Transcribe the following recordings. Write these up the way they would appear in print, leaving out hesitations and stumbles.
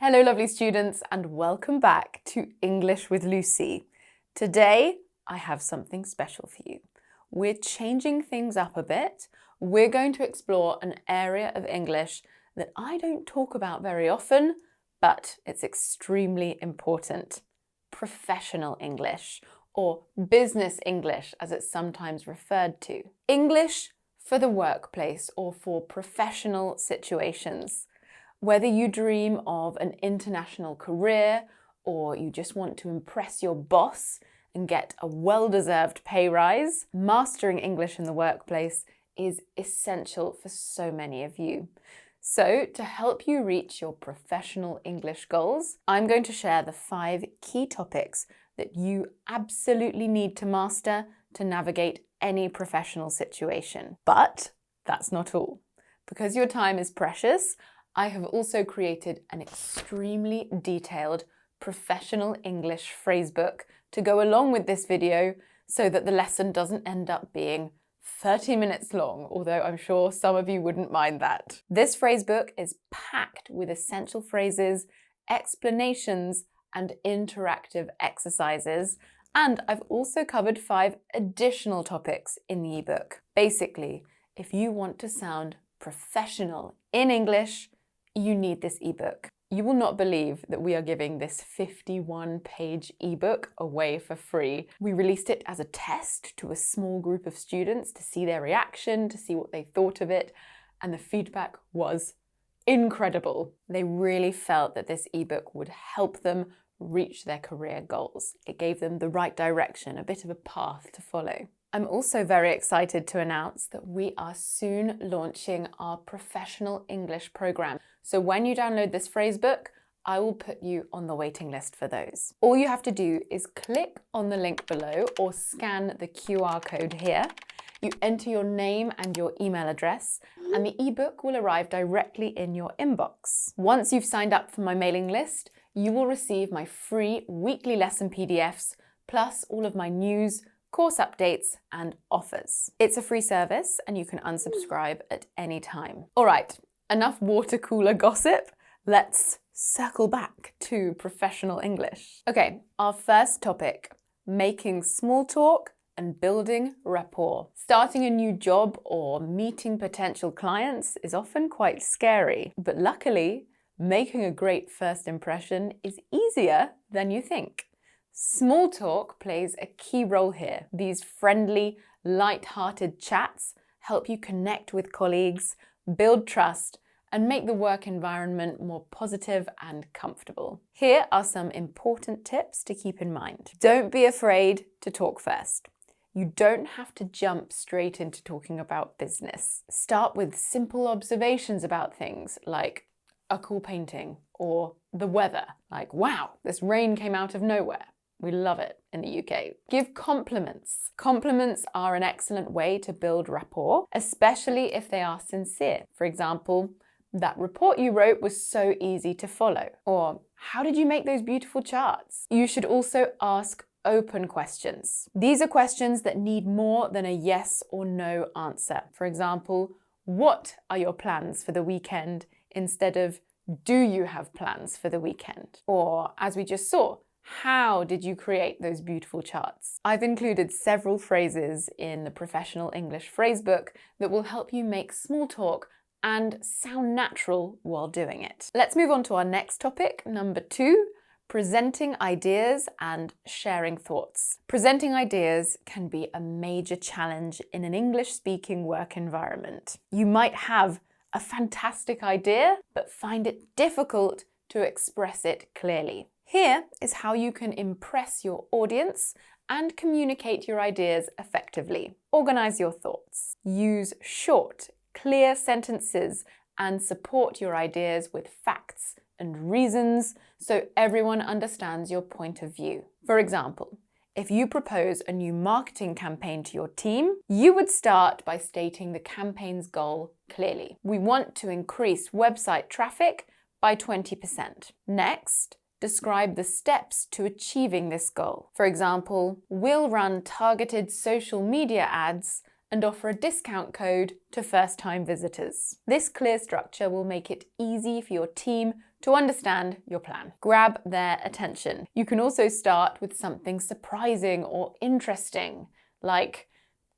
Hello lovely students and welcome back to English with Lucy. Today I have something special for you. We're changing things up a bit. We're going to explore an area of English that I don't talk about very often, but it's extremely important. Professional English, or business English as it's sometimes referred to. English for the workplace or for professional situations. Whether you dream of an international career or you just want to impress your boss and get a well-deserved pay rise, mastering English in the workplace is essential for so many of you. So, to help you reach your professional English goals, I'm going to share the 5 key topics that you absolutely need to master to navigate any professional situation. But that's not all. Because your time is precious, I have also created an extremely detailed professional English phrasebook to go along with this video so that the lesson doesn't end up being 30 minutes long, although I'm sure some of you wouldn't mind that. This phrasebook is packed with essential phrases, explanations, and interactive exercises, and I've also covered 5 additional topics in the ebook. Basically, if you want to sound professional in English, you need this ebook. You will not believe that we are giving this 51-page ebook away for free. We released it as a test to a small group of students to see their reaction, to see what they thought of it, and the feedback was incredible. They really felt that this ebook would help them reach their career goals. It gave them the right direction, a bit of a path to follow. I'm also very excited to announce that we are soon launching our professional English program. So when you download this phrasebook, I will put you on the waiting list for those. All you have to do is click on the link below or scan the QR code here. You enter your name and your email address, and the ebook will arrive directly in your inbox. Once you've signed up for my mailing list, you will receive my free weekly lesson PDFs, plus all of my news, course updates, and offers. It's a free service and you can unsubscribe at any time. All right, enough water cooler gossip. Let's circle back to professional English. Okay, our first topic, making small talk and building rapport. Starting a new job or meeting potential clients is often quite scary, but luckily, making a great first impression is easier than you think. Small talk plays a key role here. These friendly, light-hearted chats help you connect with colleagues, build trust, and make the work environment more positive and comfortable. Here are some important tips to keep in mind. Don't be afraid to talk first. You don't have to jump straight into talking about business. Start with simple observations about things like a cool painting or the weather, like, wow, this rain came out of nowhere. We love it in the UK. Give compliments. Compliments are an excellent way to build rapport, especially if they are sincere. For example, that report you wrote was so easy to follow. Or, how did you make those beautiful charts? You should also ask open questions. These are questions that need more than a yes or no answer. For example, what are your plans for the weekend instead of do you have plans for the weekend? Or, as we just saw, how did you create those beautiful charts? I've included several phrases in the Professional English Phrasebook that will help you make small talk and sound natural while doing it. Let's move on to our next topic, number 2, presenting ideas and sharing thoughts. Presenting ideas can be a major challenge in an English-speaking work environment. You might have a fantastic idea, but find it difficult to express it clearly. Here is how you can impress your audience and communicate your ideas effectively. Organize your thoughts. Use short, clear sentences and support your ideas with facts and reasons so everyone understands your point of view. For example, if you propose a new marketing campaign to your team, you would start by stating the campaign's goal clearly. We want to increase website traffic by 20%. Next, describe the steps to achieving this goal. For example, we'll run targeted social media ads and offer a discount code to first-time visitors. This clear structure will make it easy for your team to understand your plan. Grab their attention. You can also start with something surprising or interesting, like,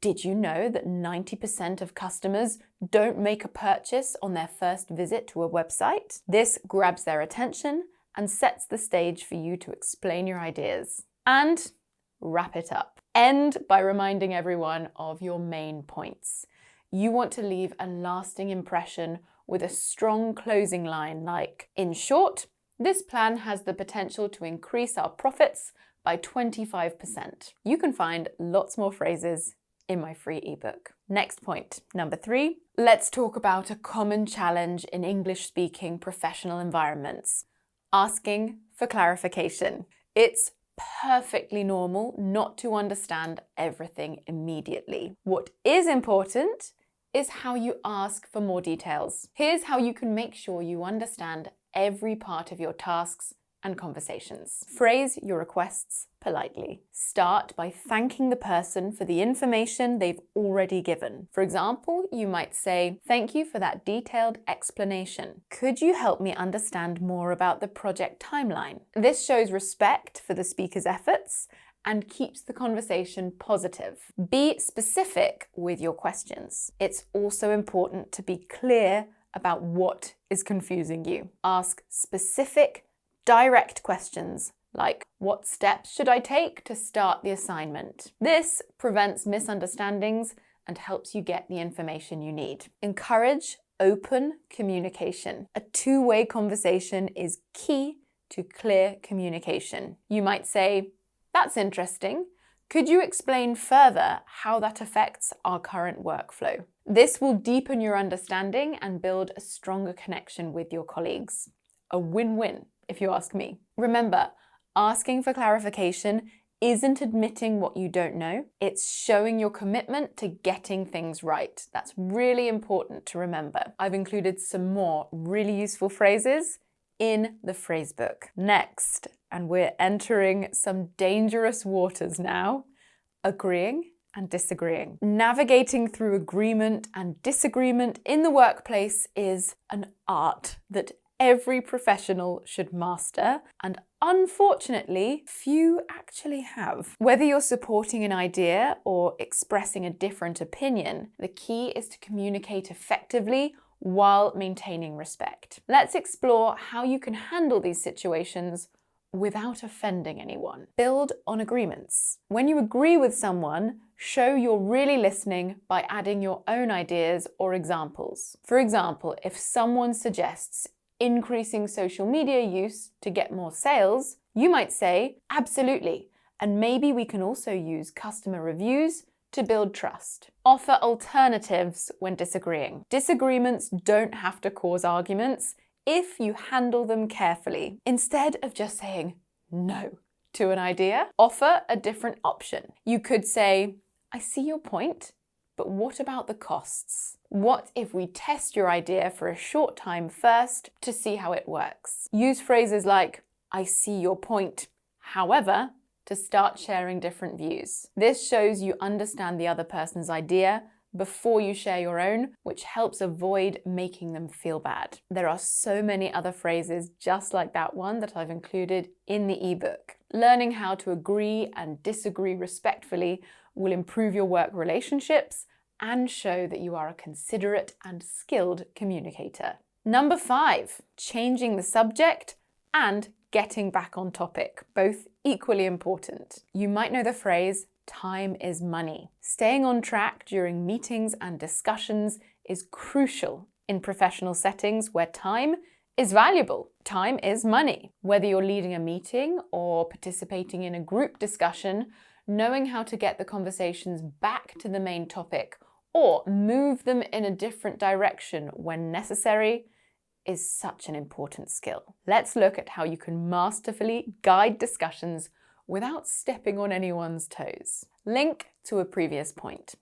did you know that 90% of customers don't make a purchase on their first visit to a website? This grabs their attention and sets the stage for you to explain your ideas. And wrap it up. End by reminding everyone of your main points. You want to leave a lasting impression with a strong closing line like, in short, this plan has the potential to increase our profits by 25%. You can find lots more phrases in my free ebook. Next point, number 3, let's talk about a common challenge in English-speaking professional environments: asking for clarification. It's perfectly normal not to understand everything immediately. What is important is how you ask for more details. Here's how you can make sure you understand every part of your tasks and conversations. Phrase your requests politely. Start by thanking the person for the information they've already given. For example, you might say, "Thank you for that detailed explanation. Could you help me understand more about the project timeline?" This shows respect for the speaker's efforts and keeps the conversation positive. Be specific with your questions. It's also important to be clear about what is confusing you. Ask specific, direct questions like, what steps should I take to start the assignment? This prevents misunderstandings and helps you get the information you need. Encourage open communication. A two-way conversation is key to clear communication. You might say, "That's interesting. Could you explain further how that affects our current workflow?" This will deepen your understanding and build a stronger connection with your colleagues. A win-win, if you ask me. Remember, asking for clarification isn't admitting what you don't know. It's showing your commitment to getting things right. That's really important to remember. I've included some more really useful phrases in the phrasebook. Next, and we're entering some dangerous waters now, agreeing and disagreeing. Navigating through agreement and disagreement in the workplace is an art that every professional should master, and unfortunately, few actually have. Whether you're supporting an idea or expressing a different opinion, the key is to communicate effectively while maintaining respect. Let's explore how you can handle these situations without offending anyone. Build on agreements. When you agree with someone, show you're really listening by adding your own ideas or examples. For example, if someone suggests increasing social media use to get more sales, you might say, "Absolutely, and maybe we can also use customer reviews to build trust." Offer alternatives when disagreeing. Disagreements don't have to cause arguments if you handle them carefully. Instead of just saying no to an idea, offer a different option. You could say, "I see your point, but what about the costs? What if we test your idea for a short time first to see how it works?" Use phrases like, "I see your point, however," to start sharing different views. This shows you understand the other person's idea before you share your own, which helps avoid making them feel bad. There are so many other phrases just like that one that I've included in the ebook. Learning how to agree and disagree respectfully will improve your work relationships and show that you are a considerate and skilled communicator. Number 5, changing the subject and getting back on topic, both equally important. You might know the phrase, "Time is money." Staying on track during meetings and discussions is crucial in professional settings where time is valuable. Time is money. Whether you're leading a meeting or participating in a group discussion, knowing how to get the conversations back to the main topic or move them in a different direction when necessary is such an important skill. Let's look at how you can masterfully guide discussions without stepping on anyone's toes. Link to a previous point.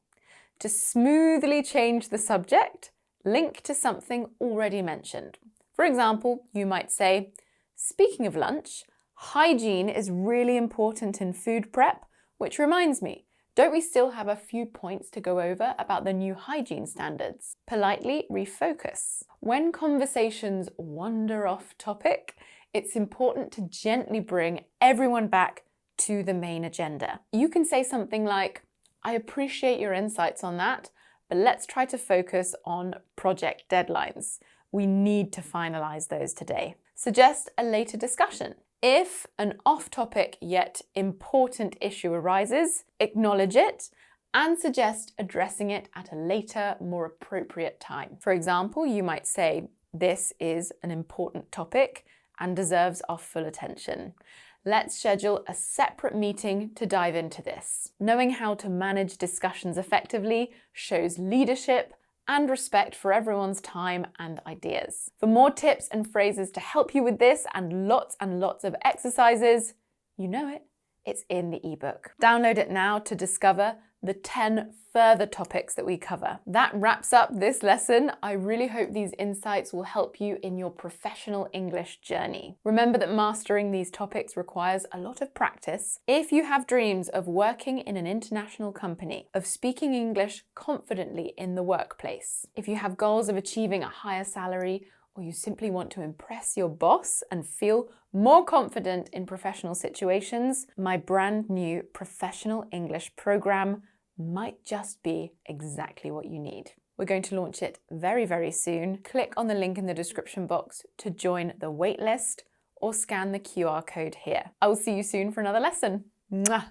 To smoothly change the subject, link to something already mentioned. For example, you might say, "Speaking of lunch, hygiene is really important in food prep, which reminds me, Don't we still have a few points to go over about the new hygiene standards? Politely refocus. When conversations wander off topic, it's important to gently bring everyone back to the main agenda. You can say something like, I appreciate your insights on that, but let's try to focus on project deadlines. We need to finalize those today. Suggest a later discussion. If an off-topic yet important issue arises, acknowledge it and suggest addressing it at a later, more appropriate time. For example, you might say, this is an important topic and deserves our full attention. Let's schedule a separate meeting to dive into this. Knowing how to manage discussions effectively shows leadership and respect for everyone's time and ideas. For more tips and phrases to help you with this and lots of exercises, you know it, it's in the ebook. Download it now to discover the 10 further topics that we cover. That wraps up this lesson. I really hope these insights will help you in your professional English journey. Remember that mastering these topics requires a lot of practice. If you have dreams of working in an international company, of speaking English confidently in the workplace, if you have goals of achieving a higher salary, or you simply want to impress your boss and feel more confident in professional situations, my brand new professional English program might just be exactly what you need. We're going to launch it very, very soon. Click on the link in the description box to join the waitlist or scan the QR code here. I will see you soon for another lesson. Mwah!